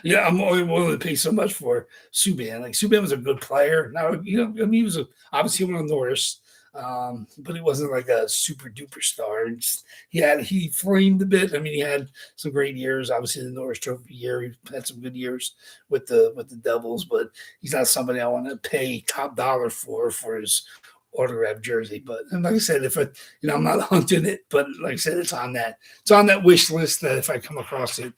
Yeah, I'm only willing to pay so much for Subban. Like Subban was a good player. Now, I mean, he was obviously one of Norris, but he wasn't like a super duper star. He flamed a bit. I mean, he had some great years. Obviously, the Norris Trophy year, he had some good years with the Devils, but he's not somebody I want to pay top dollar for his autographed jersey. But and like I said, if I'm not hunting it, but like I said, it's on that wish list that if I come across it,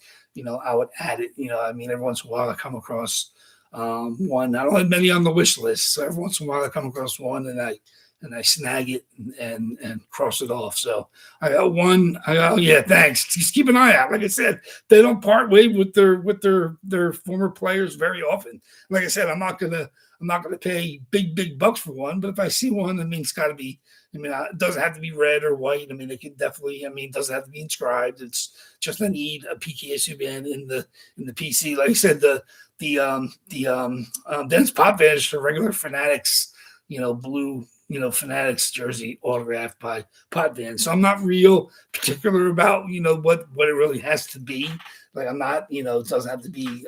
I would add it. I mean, every once in a while I come across one. I don't have many on the wish list, so every once in a while I come across one and I snag it and cross it off. So I got one. Yeah, thanks. Just keep an eye out. Like I said, they don't part way with their former players very often. Like I said, I'm not gonna pay big bucks for one, but if I see one, I mean, it's got to be. I mean, it doesn't have to be red or white. I mean, it could definitely. I mean, it doesn't have to be inscribed. It's just I need a PK Subban in the PC. Like I said, the Dennis Potvin for regular Fanatics, blue, Fanatics jersey autographed by Potvin. So I'm not real particular about what it really has to be. Like I'm not, it doesn't have to be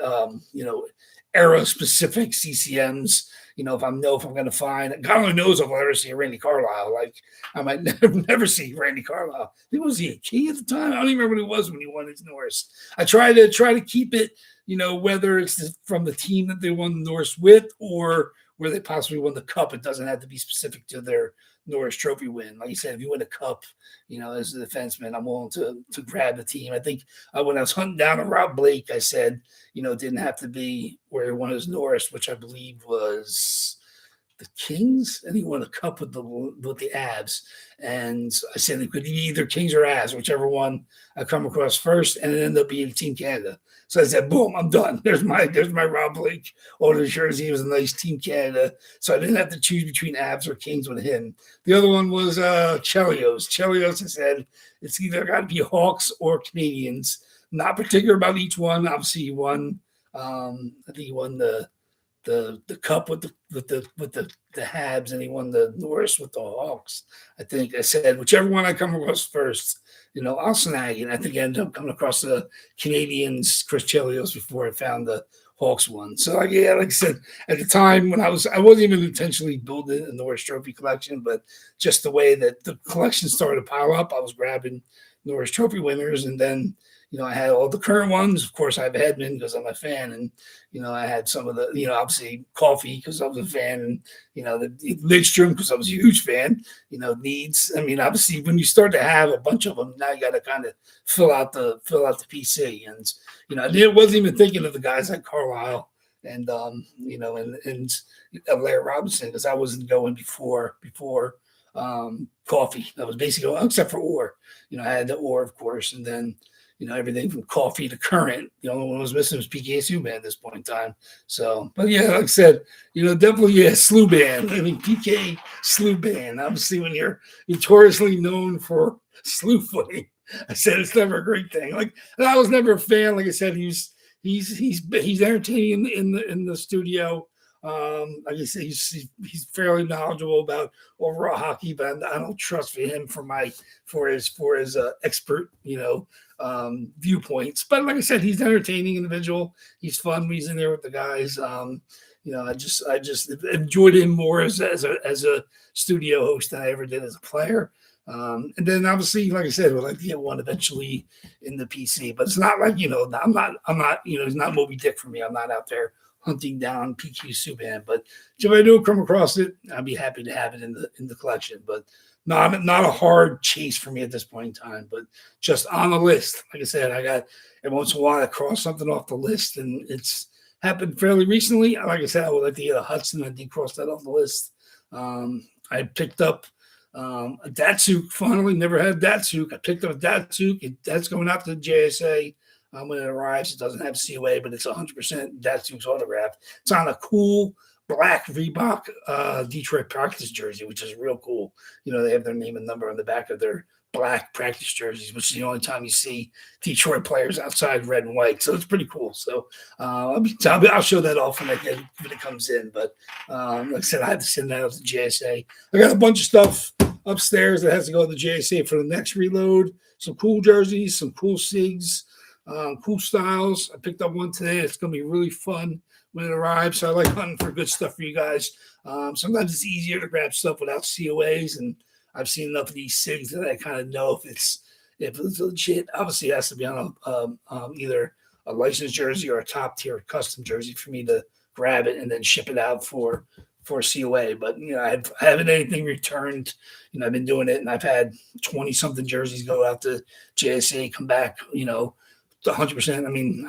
era specific CCMs. If I'm going to find, God only knows if I'll ever see a Randy Carlisle. Like I might never see Randy Carlisle. Was he a key at the time? I don't even remember what he was when he won his Norris. I try to keep it, whether it's from the team that they won the Norris with or where they possibly won the cup. It doesn't have to be specific to their Norris Trophy win. Like you said, if you win a cup, as a defenseman, I'm willing to grab the team. I think when I was hunting down a Rob Blake, I said, it didn't have to be where he won his Norris, which I believe was the Kings, and he won a cup with the Avs. And I said it could be either Kings or Avs, whichever one I come across first, and it ended up being Team Canada. So I said, boom, I'm done. There's my Rob Blake order jersey. It was a nice Team Canada. So I didn't have to choose between Avs or Kings with him. The other one was Chelios. Chelios, I said, it's either got to be Hawks or Canadians. Not particular about each one. Obviously, he won. I think he won the cup with the Habs, and he won the Norris with the Hawks. I think I said whichever one I come across first, I'll snag it. I think I ended up coming across the Canadians, Chris Chelios, before I found the Hawks one. So like I said, at the time when I wasn't even intentionally building a Norris Trophy collection, but just the way that the collection started to pile up, I was grabbing Norris Trophy winners, and then I had all the current ones. Of course, I have Hedman because I'm a fan, and I had some of the obviously Coffee because I was a fan, and the Lidstrom because I was a huge fan. Needs. I mean, obviously, when you start to have a bunch of them, now you got to kind of fill out the PC, and I wasn't even thinking of the guys like Carlisle and and Larry Robinson because I wasn't going before Coffee. That was basically except for Orr. I had the Orr, of course, and then everything from Coffee to current. The only one I was missing was PK Subban at this point in time. So, but yeah, like I said, definitely Sluban. I mean, PK Sluban. Obviously, when you're notoriously known for slew footing, I said it's never a great thing. Like, and I was never a fan. Like I said, he's entertaining in the studio. Like I say, he's fairly knowledgeable about overall hockey, but I don't trust him for his expert viewpoints. But like I said, he's an entertaining individual. He's fun when he's in there with the guys. I just enjoyed him more as a studio host than I ever did as a player. And then obviously, like I said, we'd like to get one eventually in the PC, but it's not like, I'm not, it's not Moby Dick for me. I'm not out there hunting down PQ Subban, but if I do come across it, I'd be happy to have it in the collection, but not a hard chase for me at this point in time, but just on the list. Like I said, I got every once in a while I cross something off the list, and it's happened fairly recently. Like I said, I would like to get a Hudson. I did cross that off the list. I picked up a Datsuk. Finally, never had Datsuk. I picked up a Datsuk. That's going out to the JSA. When it arrives, it doesn't have COA, but it's 100% Datsuk's autograph. It's on a cool black Reebok Detroit practice jersey, which is real cool. They have their name and number on the back of their black practice jerseys, which is the only time you see Detroit players outside red and white. So it's pretty cool. So I'll show that off when it comes in. But like I said, I had to send that out to JSA. I got a bunch of stuff upstairs that has to go to the JSA for the next reload. Some cool jerseys, some cool SIGs. Cool styles. I picked up one today. It's going to be really fun when it arrives. So I like hunting for good stuff for you guys. Sometimes it's easier to grab stuff without COAs, and I've seen enough of these SIGs that I kind of know if it's legit. Obviously, it has to be on either a licensed jersey or a top tier custom jersey for me to grab it and then ship it out for a COA. But I haven't anything returned. I've been doing it, and I've had 20 something jerseys go out to JSA, come back. 100%. I mean,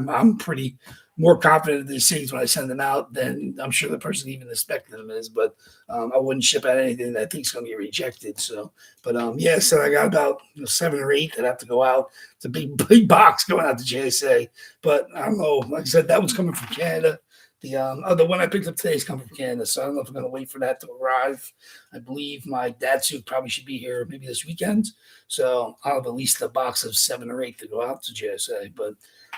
I'm pretty more confident in these things when I send them out than I'm sure the person even expecting them is. But I wouldn't ship out anything that I think is going to be rejected. So, but so I got about 7 or 8 that have to go out. It's a big box going out to JSA. But I don't know. Like I said, that one's coming from Canada. The one I picked up today is coming from Canada, so I don't know if I'm going to wait for that to arrive. I believe my dad's suit probably should be here maybe this weekend, so I'll have at least a box of 7 or 8 to go out to JSA. But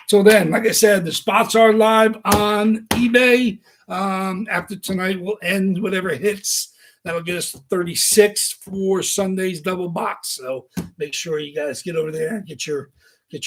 till then, like I said, the spots are live on eBay. After tonight, we'll end whatever hits. That'll get us 36 for Sunday's double box. So make sure you guys get over there, get your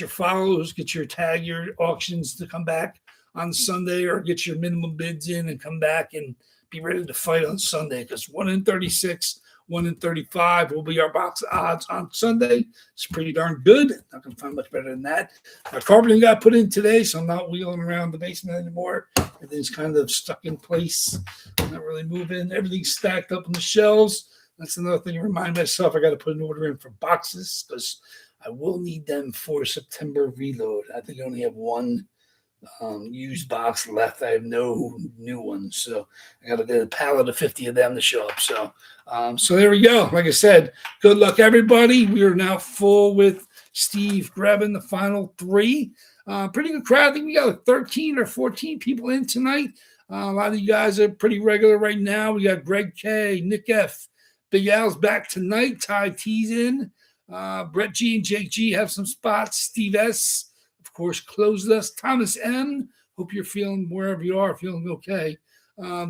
follows, tag your auctions to come back on Sunday, or get your minimum bids in and come back and be ready to fight on Sunday, because 1 in 36, 1 in 35 will be our box odds on Sunday. It's pretty darn good. Not going to find much better than that. Our carpeting got put in today, so I'm not wheeling around the basement anymore. Everything's kind of stuck in place. I'm not really moving. Everything's stacked up on the shelves. That's another thing to remind myself. I got to put an order in for boxes, because I will need them for September reload. I think I only have one used box left. I have no new ones, so I got to get a pallet of 50 of them to show up. So there we go. Like I said, good luck, everybody. We are now full with Steve grabbing the final 3. Pretty good crowd. I think we got like 13 or 14 people in tonight. A lot of you guys are pretty regular right now. We got Greg K, Nick F, Big Al's back tonight. Ty T's in. Brett G and Jake G have some spots. Steve S, of course, closed us. Thomas M, hope you're feeling, wherever you are, feeling okay.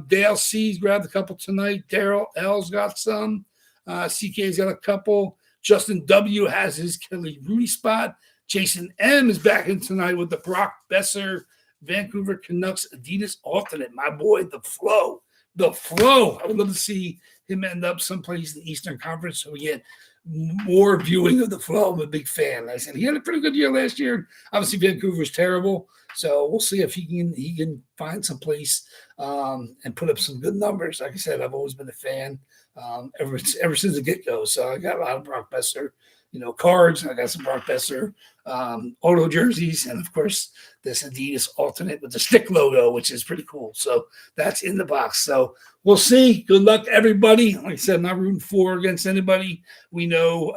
Dale C's grabbed a couple tonight. Daryl L's got some. CK's got a couple. Justin W has his Kelly Rudy spot. Jason M is back in tonight with the Brock Besser Vancouver Canucks Adidas alternate. My boy, the flow. I would love to see him end up someplace in the Eastern Conference so we get more viewing of the flow. I'm a big fan. Like I said, he had a pretty good year last year. Obviously, Vancouver's terrible, so we'll see if he can find some place and put up some good numbers. Like I said, I've always been a fan ever since the get-go. So I got a lot of Brock Besser, cards. I got some Brock Besser auto jerseys, and of course this Adidas alternate with the stick logo, which is pretty cool. So that's in the box. So we'll see. Good luck, everybody. Like I said, I'm not rooting for or against anybody. We know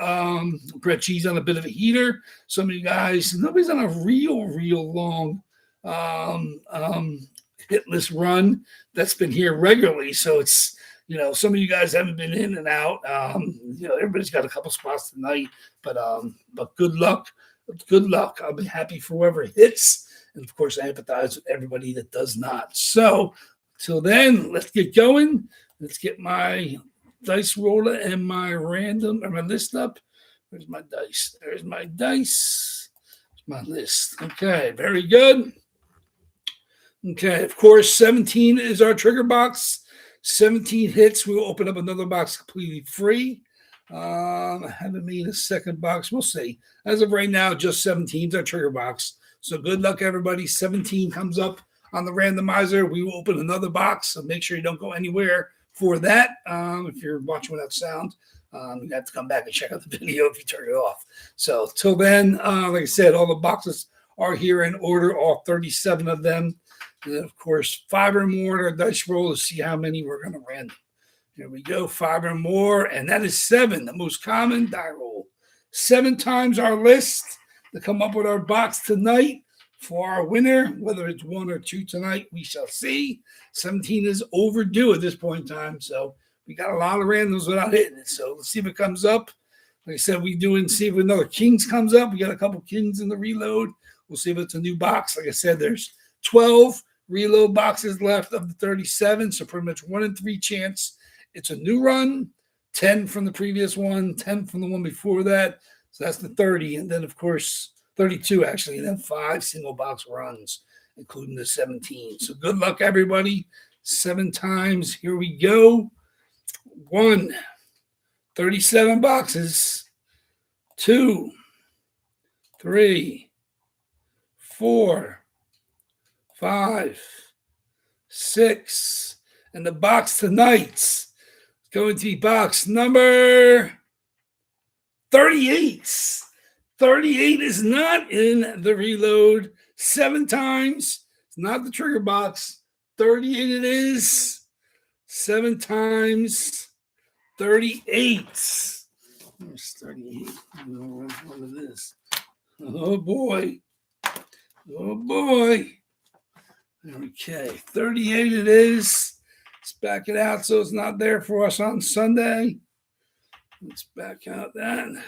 Brett G's on a bit of a heater. Some of you guys, nobody's on a real long hit list run that's been here regularly. So it's, some of you guys haven't been in and out. Everybody's got a couple spots tonight, but good luck. Good luck. I'll be happy for whoever hits. And of course, I empathize with everybody that does not. So till then, let's get going. Let's get my dice roller and my list up. Where's my dice? There's my dice. There's my list. Okay, very good. Okay, of course, 17 is our trigger box. 17 hits. We'll open up another box completely free. I haven't made a second box. We'll see. As of right now, just 17 is our trigger box. So good luck, everybody. 17 comes up on the randomizer. We will open another box, so make sure you don't go anywhere for that. If you're watching without sound, you have to come back and check out the video if you turn it off. So till then, like I said, all the boxes are here in order, all 37 of them. And then, of course, 5 or more in our dice roll to see how many we're going to random. Here we go, 5 or more, and that is 7, the most common die roll. 7 times our list to come up with our box tonight for our winner. Whether it's 1 or 2 tonight, we shall see. 17 is overdue at this point in time, so we got a lot of randoms without hitting it. So let's see if it comes up. Like I said, see if another Kings comes up. We got a couple Kings in the reload. We'll see if it's a new box. Like I said, there's 12 reload boxes left of the 37, so pretty much 1 in 3 chance it's a new run. 10 from the previous one, 10 from the one before that. So that's the 30. And then, of course, 32 actually, and then 5 single box runs, including the 17. So good luck, everybody. 7 times. Here we go. 1, 37 boxes. 2, 3, 4, 5, 6. And the box tonight's going to be box number 38. 38 is not in the reload. 7 times. It's not the trigger box. 38 it is. 7 times. 38. There's 38. I don't know what it is. Oh boy. Oh boy. Okay. 38 it is. Let's back it out so it's not there for us on Sunday. Let's back out that.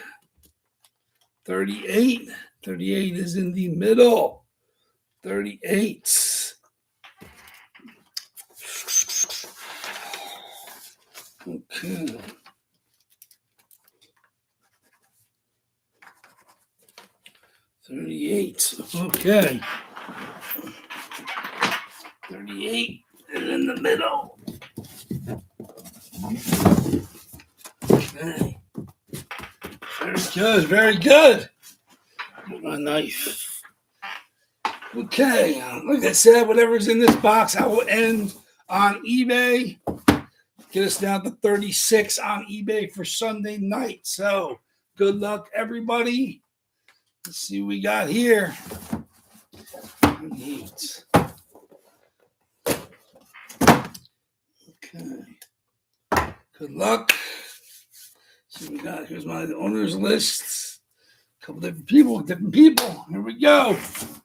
38. 38 is in the middle. 38. Okay. 38. Okay. 38 is in the middle. Okay. Very good. Very good. Get my knife. Okay. Like I said, whatever's in this box, I will end on eBay. Get us down to 36 on eBay for Sunday night. So good luck, everybody. Let's see what we got here. 38. Okay. Good luck. See what we got. Here's my owner's list. A couple different people. Here we go.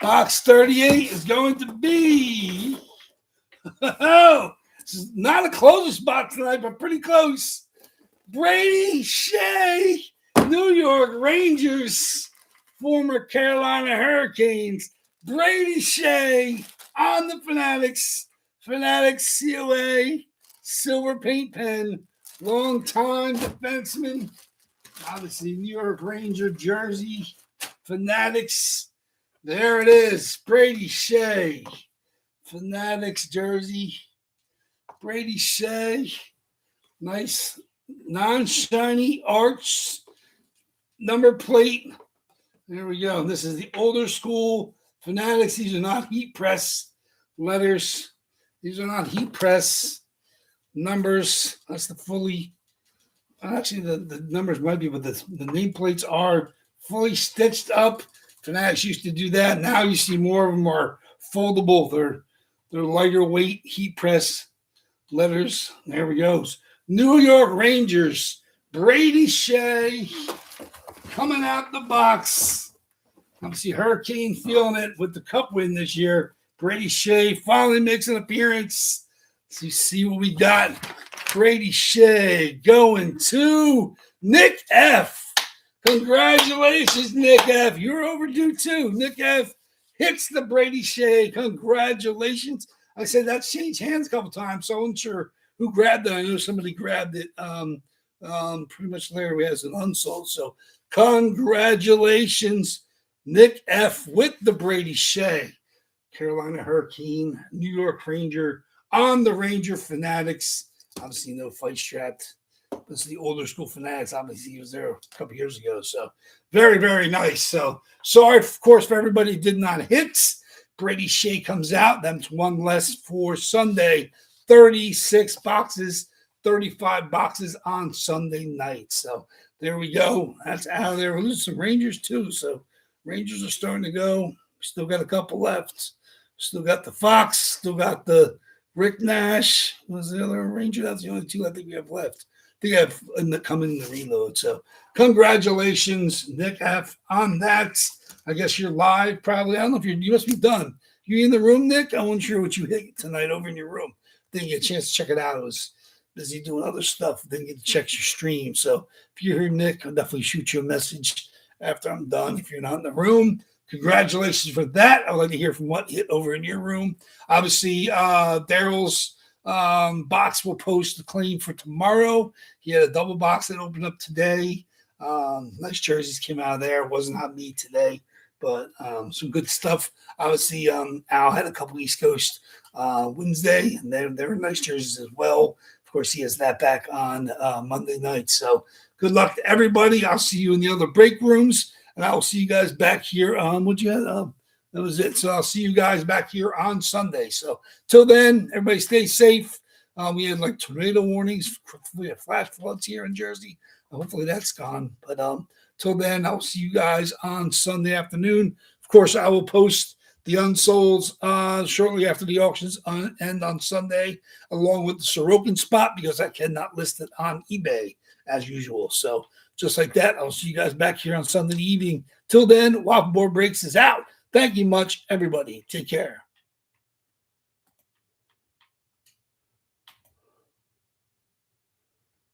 Box 38 is going to be. Oh, this is not a closest box tonight, but pretty close. Brady Shea, New York Rangers, former Carolina Hurricanes. Brady Shea on the Fanatics. Fanatics COA, silver paint pen, long-time defenseman. Obviously, New York Ranger jersey. Fanatics. There it is. Brady Shea. Fanatics jersey. Brady Shea. Nice non-shiny arch number plate. There we go. This is the older school Fanatics. These are not heat press letters. These are not heat press numbers. That's the fully. Actually, the numbers might be, but the nameplates are fully stitched up. Fanatics used to do that. Now you see more of them are foldable. They're lighter weight heat press letters. There we go. New York Rangers. Brady Shea coming out the box. Obviously, Hurricane feeling it with the cup win this year. Brady Shea finally makes an appearance. So you see what we got. Brady Shea going to Nick F. Congratulations, Nick F. You're overdue too. Nick F. hits the Brady Shea. Congratulations. I said that's changed hands a couple times, so I'm unsure who grabbed it. I know somebody grabbed it. Pretty much there we has an unsold. So congratulations, Nick F. with the Brady Shea. Carolina Hurricane, New York Ranger on the Ranger Fanatics. Obviously, no fight strapped. This is the older school Fanatics. Obviously, he was there a couple years ago. So very, very nice. So sorry, of course, for everybody who did not hit. Brady Shea comes out. That's one less for Sunday. 36 boxes, 35 boxes on Sunday night. So there we go. That's out of there. We're losing some Rangers too. So Rangers are starting to go. Still got a couple left. Still got the Fox. Still got the Rick Nash. Was the other Ranger? That's the only two I think we have left. I think I have coming in the reload. So congratulations, Nick F. on that. I guess you're live probably. I don't know if you must be done. You in the room, Nick? I wasn't sure what you hit tonight over in your room. Didn't get a chance to check it out. I was busy doing other stuff. Didn't get to check your stream. So if you're here, Nick, I'll definitely shoot you a message after I'm done. If you're not in the room, congratulations for that. I'd like to hear from what hit over in your room. Obviously, Daryl's box will post the claim for tomorrow. He had a double box that opened up today. Nice jerseys came out of there. It was not me today, But some good stuff. Obviously, Al had a couple East Coast Wednesday, and they're nice jerseys as well. Of course, he has that back on Monday night. So good luck to everybody. I'll see you in the other break rooms, and I will see you guys back here. What you had? That was it. So I'll see you guys back here on Sunday. So till then, everybody stay safe. We had like tornado warnings. We have flash floods here in Jersey. Hopefully that's gone. But till then, I'll see you guys on Sunday afternoon. Of course, I will post the unsolds shortly after the auctions end on Sunday, along with the Sorokin spot, because I cannot list it on eBay as usual. So just like that, I'll see you guys back here on Sunday evening. Till then, Waffleboard Breaks is out. Thank you much, everybody. Take care.